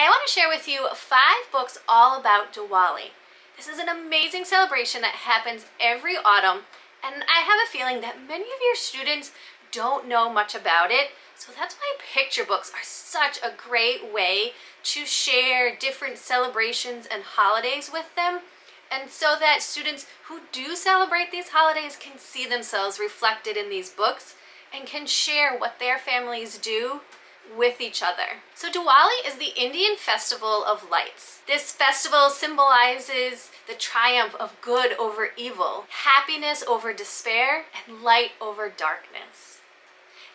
want to share with you 5 books all about Diwali. This is an amazing celebration that happens every autumn, and I have a feeling that many of your students don't know much about it. So that's why picture books are such a great way to share different celebrations and holidays with them, and so that students who do celebrate these holidays can see themselves reflected in these books and can share what their families do with each other. So Diwali is the Indian festival of lights. This festival symbolizes the triumph of good over evil, happiness over despair, and light over darkness.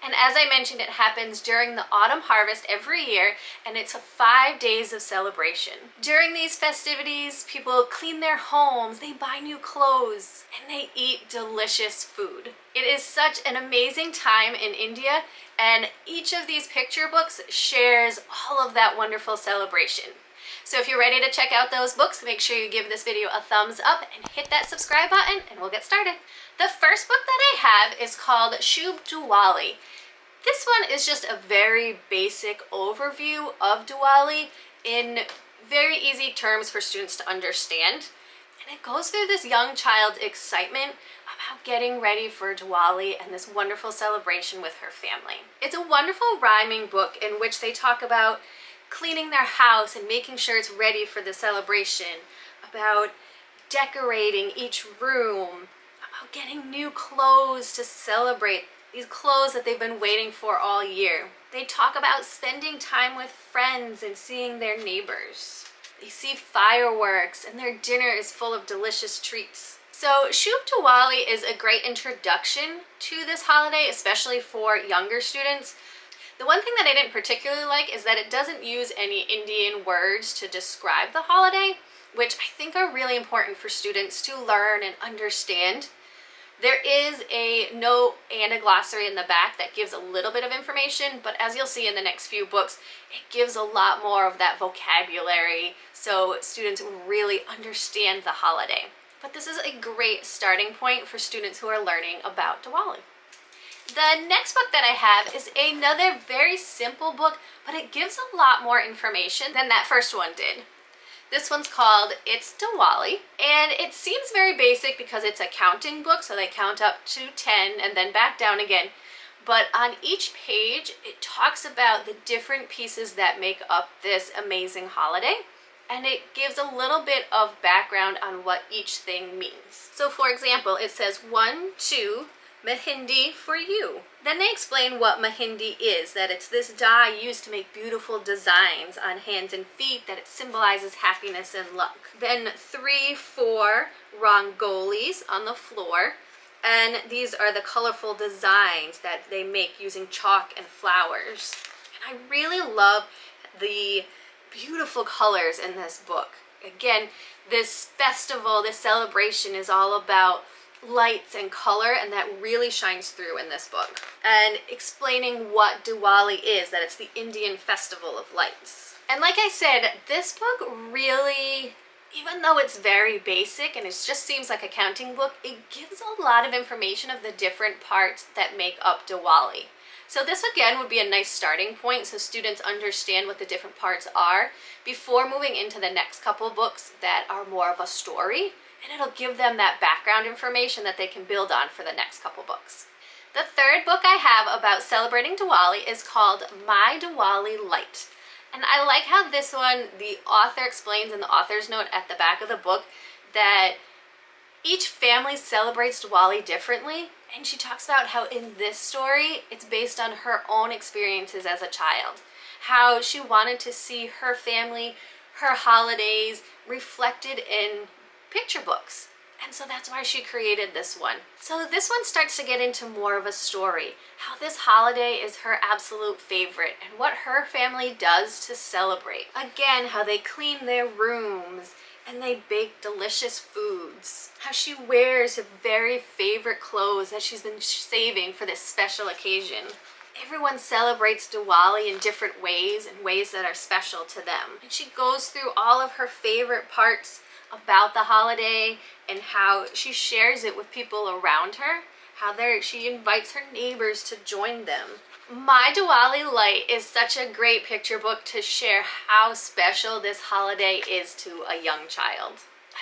And as I mentioned, it happens during the autumn harvest every year, and it's 5 days of celebration. During these festivities, people clean their homes, they buy new clothes, and they eat delicious food. It is such an amazing time in India, and each of these picture books shares all of that wonderful celebration. So if you're ready to check out those books, make sure you give this video a thumbs up and hit that subscribe button, and we'll get started. The first book that I have is called Shubh Diwali. This one is just a very basic overview of Diwali in very easy terms for students to understand. And it goes through this young child's excitement about getting ready for Diwali and this wonderful celebration with her family. It's a wonderful rhyming book in which they talk about cleaning their house and making sure it's ready for the celebration, about decorating each room, about getting new clothes to celebrate, these clothes that they've been waiting for all year. They talk about spending time with friends and seeing their neighbors. They see fireworks, and their dinner is full of delicious treats. So Shubh Diwali is a great introduction to this holiday, especially for younger students. The one thing that I didn't particularly like is that it doesn't use any Indian words to describe the holiday, which I think are really important for students to learn and understand. There is a note and a glossary in the back that gives a little bit of information, but as you'll see in the next few books, it gives a lot more of that vocabulary so students really understand the holiday. But this is a great starting point for students who are learning about Diwali. The next book that I have is another very simple book, but it gives a lot more information than that first one did. This one's called It's Diwali, and it seems very basic because it's a counting book, so they count up to 10 and then back down again. But on each page, it talks about the different pieces that make up this amazing holiday, and it gives a little bit of background on what each thing means. So for example, it says 1, 2, Mehndi for you. Then they explain what Mehndi is, that it's this dye used to make beautiful designs on hands and feet, that it symbolizes happiness and luck. Then 3, 4 rangolis on the floor, and these are the colorful designs that they make using chalk and flowers. And I really love the beautiful colors in this book. Again, this festival, this celebration is all about lights and color, and that really shines through in this book. And explaining what Diwali is, that it's the Indian festival of lights. And like I said, this book really, even though it's very basic and it just seems like a counting book, it gives a lot of information of the different parts that make up Diwali. So this again would be a nice starting point so students understand what the different parts are before moving into the next couple books that are more of a story. And it'll give them that background information that they can build on for the next couple books. The third book I have about celebrating Diwali is called My Diwali Light. And I like how this one, the author explains in the author's note at the back of the book that each family celebrates Diwali differently. And she talks about how in this story, it's based on her own experiences as a child. How she wanted to see her family, her holidays reflected in picture books, and so that's why she created this one. So this one starts to get into more of a story, how this holiday is her absolute favorite and what her family does to celebrate. Again, how they clean their rooms and they bake delicious foods, how she wears her very favorite clothes that she's been saving for this special occasion. Everyone celebrates Diwali in different ways, in ways that are special to them. And she goes through all of her favorite parts about the holiday and how she shares it with people around her she invites her neighbors to join them. My Diwali Light is such a great picture book to share how special this holiday is to a young child.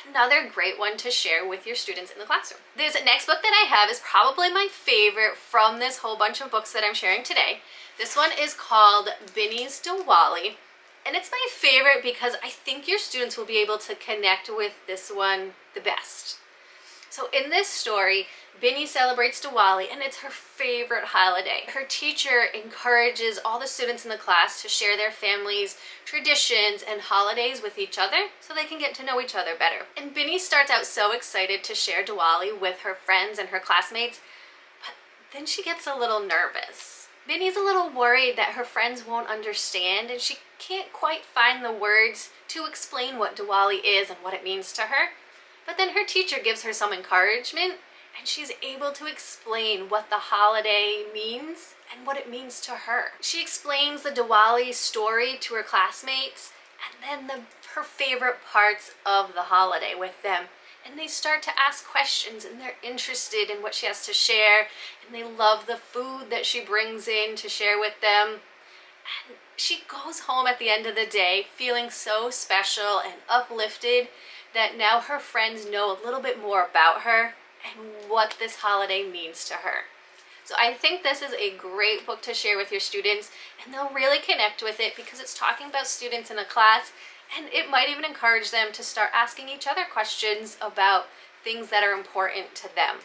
Another great one to share with your students in the classroom. This next book that I have is probably my favorite from this whole bunch of books that I'm sharing today. This one is called Binny's Diwali, and it's my favorite because I think your students will be able to connect with this one the best. So in this story, Binny celebrates Diwali, and it's her favorite holiday. Her teacher encourages all the students in the class to share their families' traditions and holidays with each other so they can get to know each other better. And Binny starts out so excited to share Diwali with her friends and her classmates, but then she gets a little nervous. Binny's a little worried that her friends won't understand, and she can't quite find the words to explain what Diwali is and what it means to her. But then her teacher gives her some encouragement, and she's able to explain what the holiday means and what it means to her. She explains the Diwali story to her classmates, and then her favorite parts of the holiday with them. And they start to ask questions, and they're interested in what she has to share, and they love the food that she brings in to share with them. And she goes home at the end of the day feeling so special and uplifted that now her friends know a little bit more about her and what this holiday means to her. So I think this is a great book to share with your students, and they'll really connect with it because it's talking about students in a class, and it might even encourage them to start asking each other questions about things that are important to them.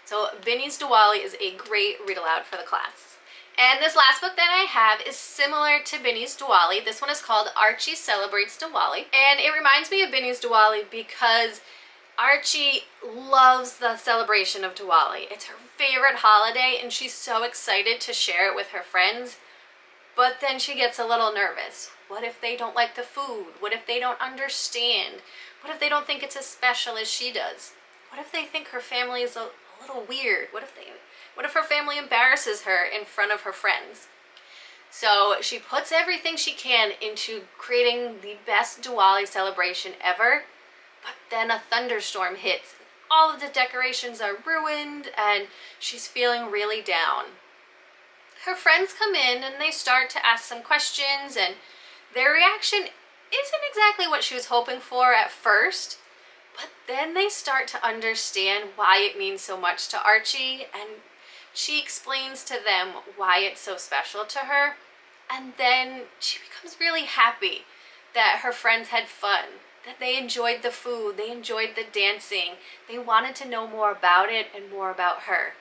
So Binny's Diwali is a great read aloud for the class. And this last book that I have is similar to Binny's Diwali. This one is called Archie Celebrates Diwali. And it reminds me of Binny's Diwali because Archie loves the celebration of Diwali. It's her favorite holiday, and she's so excited to share it with her friends. But then she gets a little nervous. What if they don't like the food? What if they don't understand? What if they don't think it's as special as she does? What if they think her family is a little weird? What if her family embarrasses her in front of her friends? So she puts everything she can into creating the best Diwali celebration ever, but then a thunderstorm hits. All of the decorations are ruined, and she's feeling really down. Her friends come in, and they start to ask some questions, and their reaction isn't exactly what she was hoping for at first, but then they start to understand why it means so much to Archie, and she explains to them why it's so special to her, and then she becomes really happy that her friends had fun, that they enjoyed the food, they enjoyed the dancing, they wanted to know more about it and more about her.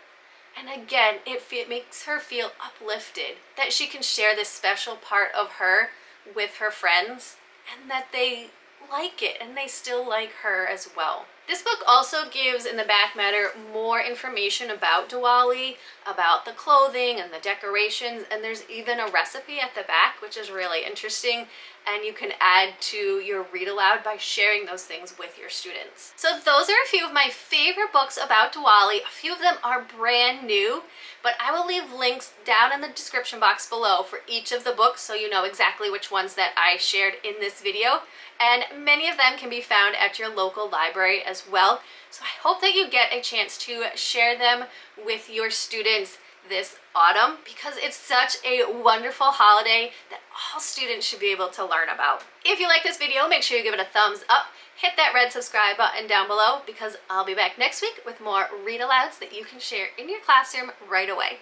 And again, it makes her feel uplifted that she can share this special part of her with her friends, and that they like it and they still like her as well. This book also gives in the back matter more information about Diwali, about the clothing and the decorations, and there's even a recipe at the back, which is really interesting, and you can add to your read aloud by sharing those things with your students. So those are a few of my favorite books about Diwali. A few of them are brand new, but I will leave links down in the description box below for each of the books so you know exactly which ones that I shared in this video. And many of them can be found at your local library as well. So I hope that you get a chance to share them with your students this autumn, because it's such a wonderful holiday that all students should be able to learn about. If you like this video, make sure you give it a thumbs up, hit that red subscribe button down below, because I'll be back next week with more read alouds that you can share in your classroom right away.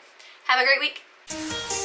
Have a great week.